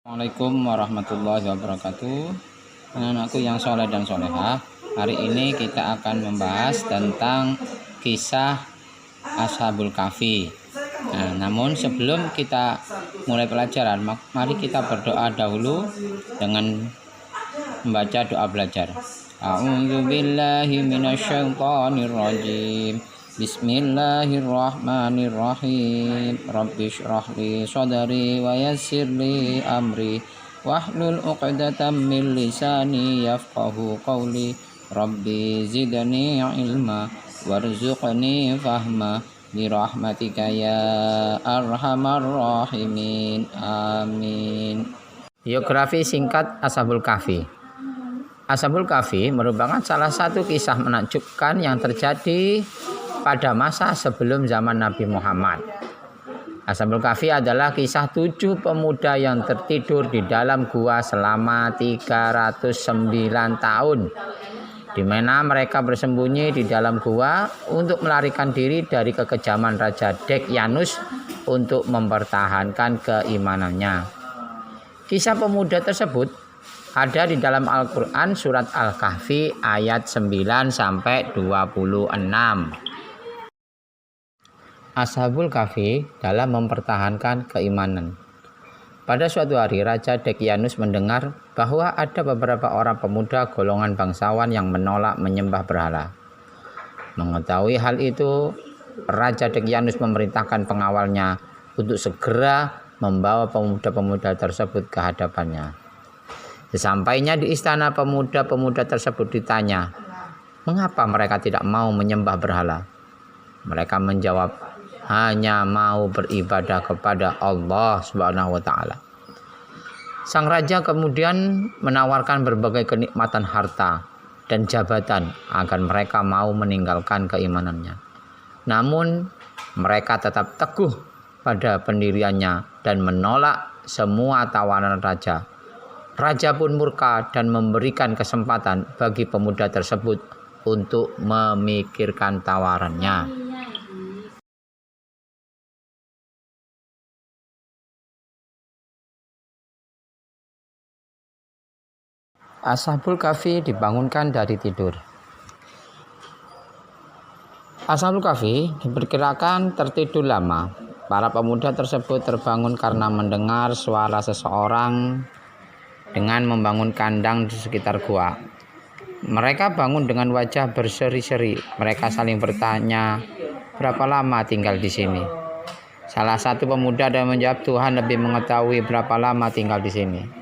Assalamualaikum warahmatullahi wabarakatuh. Anak-anakku yang soleh dan solehah, hari ini kita akan membahas tentang kisah Ashabul Kahfi. Namun sebelum kita mulai pelajaran, mari kita berdoa dahulu dengan membaca doa belajar. A'udzubillahi minasyaitonirrajim. Bismillahirrahmanirrahim. Rabbi shrahli sadri wa yassirli amri wahlul 'uqdatam min lisani yafqahu qawli. Rabbi zidni ilma warzuqni fahma birahmatika ya arhamar rahimin. Amin. Biografi singkat Ashabul Kahfi. Ashabul Kahfi merupakan salah satu kisah menakjubkan yang terjadi pada masa sebelum zaman Nabi Muhammad. Ashabul Kahfi adalah kisah 7 pemuda yang tertidur di dalam gua selama 309 tahun, di mana mereka bersembunyi di dalam gua untuk melarikan diri dari kekejaman Raja Daqyanus untuk mempertahankan keimanannya. Kisah pemuda tersebut ada di dalam Al-Quran surat Al-Kahfi ayat 9 sampai 26. Ashabul Kahfi dalam mempertahankan keimanan. Pada suatu hari Raja Daqyanus mendengar bahwa ada beberapa orang pemuda golongan bangsawan yang menolak menyembah berhala. Mengetahui hal itu, Raja Daqyanus memerintahkan pengawalnya untuk segera membawa pemuda-pemuda tersebut ke hadapannya. Sesampainya di istana, pemuda-pemuda tersebut ditanya, mengapa mereka tidak mau menyembah berhala? Mereka menjawab, hanya mau beribadah kepada Allah Subhanahu wa taala. Sang raja kemudian menawarkan berbagai kenikmatan harta dan jabatan agar mereka mau meninggalkan keimanannya. Namun mereka tetap teguh pada pendiriannya dan menolak semua tawaran raja. Raja pun murka dan memberikan kesempatan bagi pemuda tersebut untuk memikirkan tawarannya. Ashabul Kahfi dibangunkan dari tidur. Ashabul Kahfi diperkirakan tertidur lama. Para pemuda tersebut terbangun karena mendengar suara seseorang dengan membangun kandang di sekitar gua. Mereka bangun dengan wajah berseri-seri. Mereka saling bertanya, berapa lama tinggal di sini? Salah satu pemuda dan menjawab, Tuhan lebih mengetahui berapa lama tinggal di sini.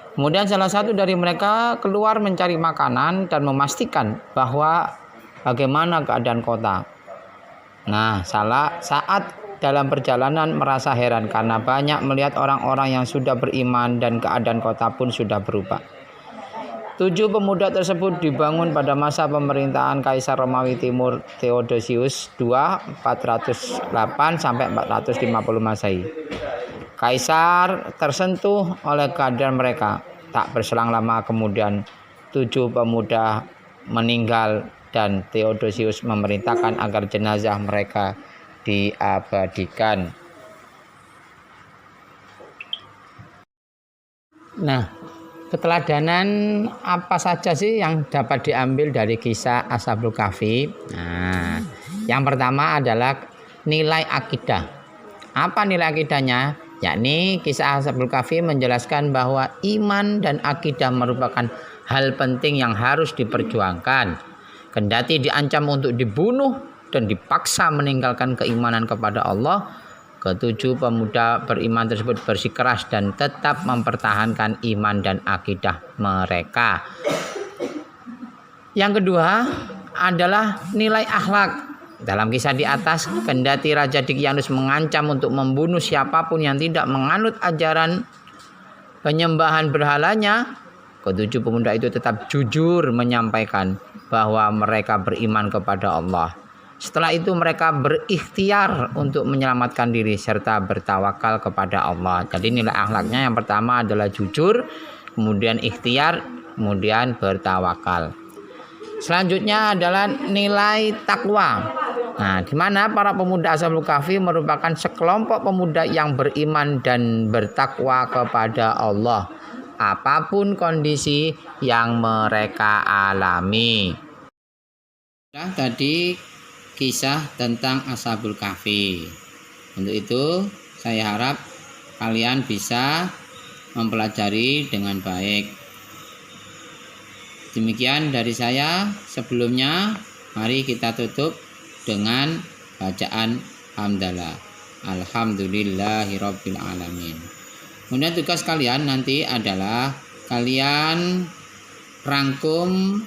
Kemudian salah satu dari mereka keluar mencari makanan dan memastikan bahwa bagaimana keadaan kota. Saat dalam perjalanan merasa heran karena banyak melihat orang-orang yang sudah beriman dan keadaan kota pun sudah berubah. 7 pemuda tersebut dibangun pada masa pemerintahan Kaisar Romawi Timur Theodosius II 408 sampai 450 Masehi. Kaisar tersentuh oleh keadaan mereka. Tak berselang lama kemudian 7 pemuda meninggal dan Theodosius memerintahkan agar jenazah mereka diabadikan. Keteladanan apa saja sih yang dapat diambil dari kisah Ashabul Kahfi? Yang pertama adalah nilai akidah. Apa nilai akidahnya? Yakni kisah Ashabul Kahfi menjelaskan bahwa iman dan akidah merupakan hal penting yang harus diperjuangkan. Kendati diancam untuk dibunuh dan dipaksa meninggalkan keimanan kepada Allah, ke-7 pemuda beriman tersebut bersikeras dan tetap mempertahankan iman dan akidah mereka. Yang kedua adalah nilai akhlak. Dalam kisah di atas, kendati Raja Daqyanus mengancam untuk membunuh siapapun yang tidak menganut ajaran penyembahan berhalanya, ke-7 pemuda itu tetap jujur menyampaikan bahwa mereka beriman kepada Allah. Setelah itu mereka berikhtiar untuk menyelamatkan diri serta bertawakal kepada Allah. Jadi nilai akhlaknya yang pertama adalah jujur, kemudian ikhtiar, kemudian bertawakal. Selanjutnya adalah nilai takwa. Nah, di mana para pemuda Ashabul Kahfi merupakan sekelompok pemuda yang beriman dan bertakwa kepada Allah, apapun kondisi yang mereka alami. Nah, tadi kisah tentang Ashabul Kahfi. Untuk itu, saya harap kalian bisa mempelajari dengan baik. Demikian dari saya. Sebelumnya, mari kita tutup dengan bacaan hamdalah. Alhamdulillahirabbil alamin. Kemudian tugas kalian nanti adalah kalian rangkum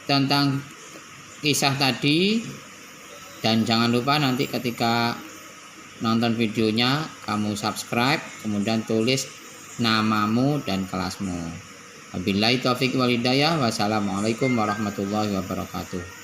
tentang kisah tadi, dan jangan lupa nanti ketika nonton videonya kamu subscribe, kemudian tulis namamu dan kelasmu. Wabillahi taufiq wal hidayah. Wassalamualaikum warahmatullahi wabarakatuh.